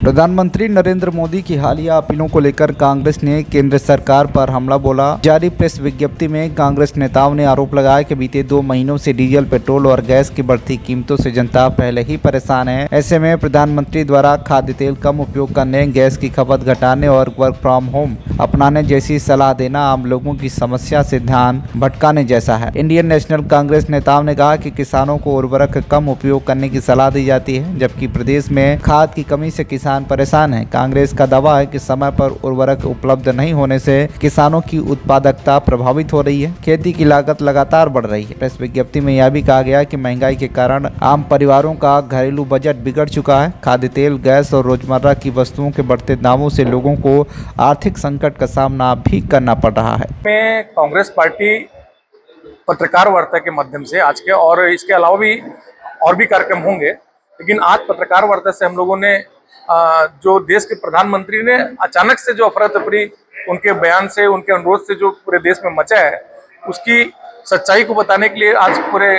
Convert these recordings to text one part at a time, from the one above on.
प्रधानमंत्री नरेंद्र मोदी की हालिया अपीलों को लेकर कांग्रेस ने केंद्र सरकार पर हमला बोला। जारी प्रेस विज्ञप्ति में कांग्रेस नेताओं ने आरोप लगाया कि बीते 2 महीनों से डीजल, पेट्रोल और गैस की बढ़ती कीमतों से जनता पहले ही परेशान है। ऐसे में प्रधानमंत्री द्वारा खाद्य तेल कम उपयोग करने, गैस की खपत घटाने और वर्क फ्रॉम होम अपनाने जैसी सलाह देना आम लोगों की समस्या से ध्यान भटकाने जैसा है। इंडियन नेशनल कांग्रेस नेताओं ने कहा कि किसानों को उर्वरक कम उपयोग करने की सलाह दी जाती है, जबकि प्रदेश में खाद की कमी से किसान परेशान है। कांग्रेस का दावा है कि समय पर उर्वरक उपलब्ध नहीं होने से किसानों की उत्पादकता प्रभावित हो रही है, खेती की लागत लगातार बढ़ रही है। प्रेस विज्ञप्ति में यह भी कहा गया कि महंगाई के कारण आम परिवारों का घरेलू बजट बिगड़ चुका है। खाद्य तेल, गैस और रोजमर्रा की वस्तुओं के बढ़ते दामों से लोगों को आर्थिक संकट का सामना भी करना पड़ रहा है। कांग्रेस पार्टी पत्रकार वार्ता के माध्यम से आज के और इसके अलावा भी और भी कार्यक्रम होंगे, लेकिन आज पत्रकार वार्ता से हम लोगों ने जो देश के प्रधानमंत्री ने अचानक से जो अफरा तफरी उनके बयान से, उनके अनुरोध से जो पूरे देश में मचा है, उसकी सच्चाई को बताने के लिए आज पूरे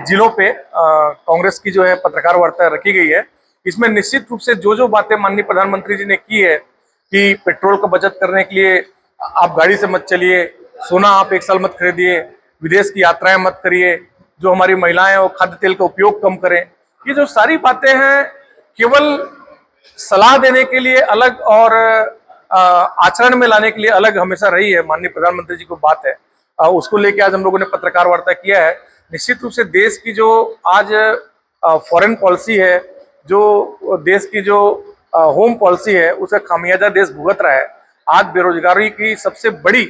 जिलों पे कांग्रेस की जो है पत्रकार वार्ता रखी गई है। इसमें निश्चित रूप से जो बातें माननीय प्रधानमंत्री जी ने की है कि पेट्रोल का बचत करने के लिए आप गाड़ी से मत चलिए, सोना आप 1 साल मत खरीदिए, विदेश की यात्राएं मत करिए, जो हमारी महिलाएं वो खाद्य तेल का उपयोग कम करें, ये जो सारी बातें हैं केवल सलाह देने के लिए अलग और आचरण में लाने के लिए अलग हमेशा रही है। माननीय प्रधानमंत्री जी को बात है, उसको लेके आज हम लोगों ने पत्रकार वार्ता किया है। निश्चित रूप से देश की जो आज फॉरेन पॉलिसी है, जो देश की जो होम पॉलिसी है, उसका खामियाजा देश भुगत रहा है। आज बेरोजगारी की सबसे बड़ी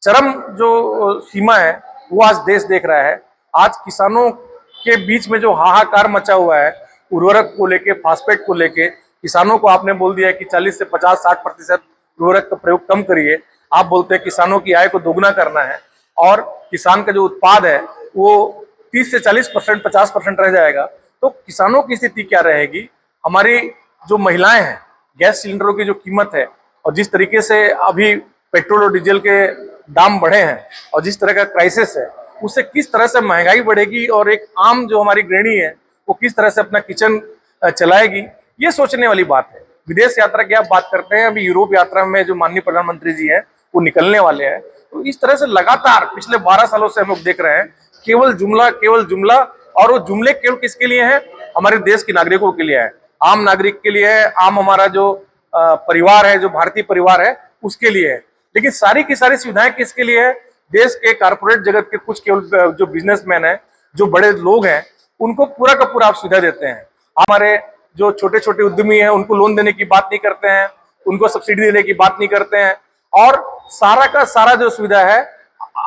चरम जो सीमा है वो आज देश देख रहा है। आज किसानों के बीच में जो हाहाकार मचा हुआ है उर्वरक को लेके, फास्फेट को लेके, किसानों को आपने बोल दिया कि 40 से 50-60% उर्वरक का प्रयोग कम करिए। आप बोलते हैं किसानों की आय को दोगुना करना है और किसान का जो उत्पाद है वो 30 से 40%, 50% रह जाएगा, तो किसानों की स्थिति क्या रहेगी? हमारी जो महिलाएं हैं, गैस सिलेंडरों की जो कीमत है और जिस तरीके से अभी पेट्रोल और डीजल के दाम बढ़े हैं और जिस तरह का क्राइसिस है, उससे किस तरह से महंगाई बढ़ेगी और एक आम जो हमारी गृहिणी है वो किस तरह से अपना किचन चलाएगी, ये सोचने वाली बात है। विदेश यात्रा की आप बात करते हैं, अभी यूरोप यात्रा में जो माननीय प्रधानमंत्री जी हैं वो निकलने वाले हैं। तो इस तरह से लगातार पिछले 12 सालों से हम लोग देख रहे हैं केवल जुमला, और वो जुमले केवल किसके लिए हैं? हमारे देश के नागरिकों के लिए है, आम नागरिक के लिए है, आम हमारा जो परिवार है, जो भारतीय परिवार है, उसके लिए है। लेकिन सारी की सारी सुविधाएं किसके लिए है? देश के कारपोरेट जगत के कुछ केवल जो बिजनेसमैन है, जो बड़े लोग हैं, उनको पूरा का पूरा आप सुविधा देते हैं। हमारे जो छोटे छोटे उद्यमी हैं उनको लोन देने की बात नहीं करते हैं, उनको सब्सिडी देने की बात नहीं करते हैं, और सारा का सारा जो सुविधा है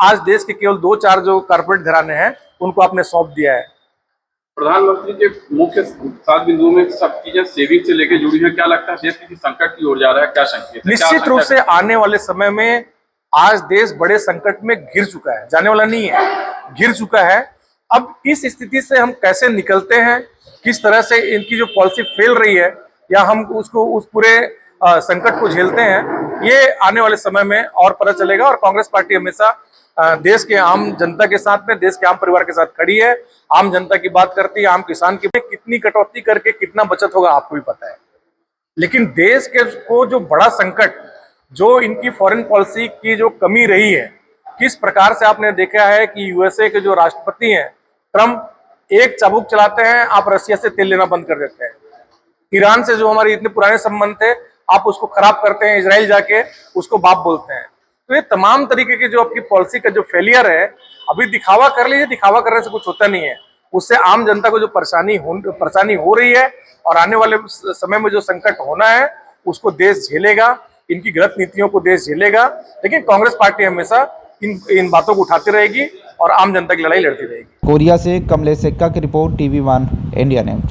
आज देश के केवल 2-4 जो कारपोरेट घराने हैं उनको आपने सौंप दिया है। प्रधानमंत्री के मुख्य 7 बिंदुओं में सब चीजें सेविंग से लेकर जुड़ी है। क्या लगता है देश किसी संकट की ओर जा रहा है? क्या संकेत? निश्चित रूप से आने वाले समय में आज देश बड़े संकट में घिर चुका है, जाने वाला नहीं है, घिर चुका है। अब इस स्थिति से हम कैसे निकलते हैं, किस तरह से इनकी जो पॉलिसी फेल रही है या हम उसको उस पूरे संकट को झेलते हैं, ये आने वाले समय में और पता चलेगा। और कांग्रेस पार्टी हमेशा देश के आम जनता के साथ में, देश के आम परिवार के साथ खड़ी है, आम जनता की बात करती है, आम किसान की। कितनी कटौती करके कितना बचत होगा आपको भी पता है, लेकिन देश के को जो बड़ा संकट, जो इनकी फॉरेन पॉलिसी की जो कमी रही है, किस प्रकार से आपने देखा है कि यूएसए के जो राष्ट्रपति हैं ट्रम्प, एक चाबुक चलाते हैं, आप रसिया से तेल लेना बंद कर देते हैं। ईरान से जो हमारे इतने पुराने संबंध थे, आप उसको खराब करते हैं, इजराइल जाके उसको बाप बोलते हैं। तो ये तमाम तरीके की जो आपकी पॉलिसी का जो फेलियर है, अभी दिखावा कर लीजिए, दिखावा करने से कुछ होता नहीं है, उससे आम जनता को जो परेशानी हो रही है और आने वाले समय में जो संकट होना है उसको देश झेलेगा, इनकी गलत नीतियों को देश झेलेगा। लेकिन कांग्रेस पार्टी हमेशा इन बातों को उठाती रहेगी और आम जनता की लड़ाई लड़ती रहेगी। कोरिया से कमलेश सेक्का की रिपोर्ट, TV1 इंडिया न्यूज।